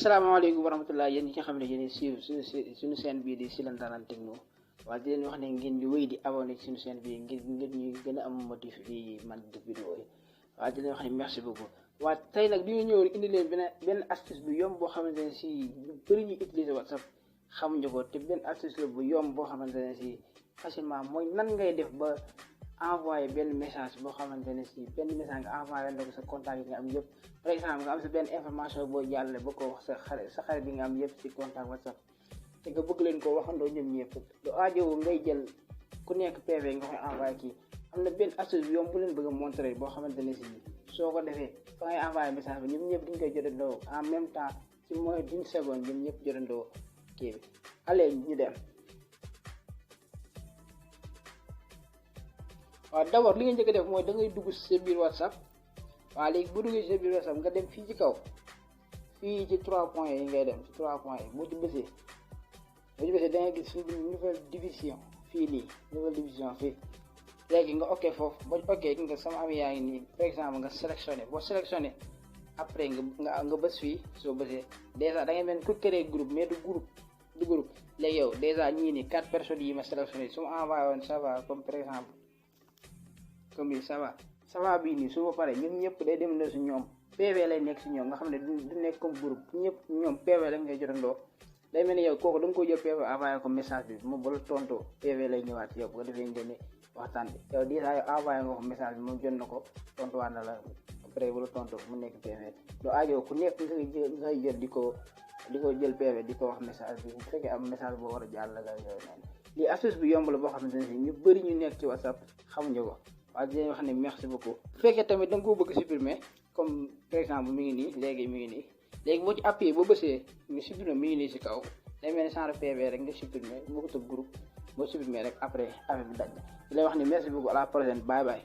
asalaamaaleykum wa rahmatulah yéen ñi nga xam ne yéen suivre suñu chaîne bii di Sylla Ndanane Techno waaye di leen wax ne ngeen di wéy di abonné ci suñu chaîne bii ngir ñuy gën a am motif yi man def vidéo yi waaye di leen wax ne merci beaucoup. waaye tey nag dañu ñëw indi leen benn astuce bu yomb boo xamante ne si ñu bëri ñu utiliser WhatsApp xamuñu ko te benn astuce la bu yomb boo xamante ne si facilement mooy nan ngay def ba envoyé benn message boo xamante ne si benn message nga envoyé na ko sa contact yi nga am yëpp. par exemple nga am sa benn information boo jàllale ba ko wax sa xarit bi nga am yëpp ci contact WhatsApp te nga bëgg leen ko waxandoo ñoom ñëpp lu aajowu ngay jël ku nekk PV nga koy envoyé kii. am na benn astuce yomb bu leen bëgg a montrer boo xamante ne si soo ko defee fa ngay envoyé message bi ñoom ñëpp dañ koy jotandoo en même temps ci moins d'une seconde ñoom ñëpp jotandoo kii bi. allez ñu dem. waaw d'abord li nga njëkk a def mooy da ngay dugg sa biir WhatsApp. waaw léegi bu duggee ci biir WhatsApp nga dem fii ci kaw fii ci 3 points yi ngay dem ci 3 points yi boo ci bësee da ngay gis suñu nouvelle division fii nii nouvelle division fii léegi nga ok foofu boo ok nga sama am yaa ngi nii par exemple nga sélectionné boo sélectionné après nga bës fii soo bësee dèjà da ngay mel ku créer groupe mais du groupe léegi yow dèjà ñii nii 4 personnes yi ma sélectionné su ma envoyé woon ça va comme par exemple comme bi ça va bii nii su ma paree ñun ñëpp day dem na si ñoom PV lay nekk si ñoom nga xam ne du nekk comme groupe ñëpp ñoom PV la ngay jotandoo day mel ni yow kooku da nga koy jël PV envoyé ko message bi moom ba la tontoo PV lay ñëwaat yow bu ko defee ngeen ne waxtaan bi yow déjà yow envoyé nga ko message bi moom jot na ko tontuwaat na la après bu la tontoo mu nekk PV doo aajo ku nekk ngay jël di ko jël PV di ko wax message bi bu fekkee am message boo war a jàll la nga yooyu noonu lii astuce bu yomb la boo xamante ne si ñu bëri ñu nekk ci WhatsApp xamuñu ko. waaw di leen wax ne merci beaucoup bu fekkee tamit da nga koo bëgg supprimer comme par exemple mi ngi nii léegi boo ci appuyé boo bësee nga supprimer mi ngi nii si kaw day mel ni genre PV rek nga supprimer boo ko tëb groupe boo supprimer rek après affaire bi daj di leen wax ne merci beaucoup à la prochaine bye bye.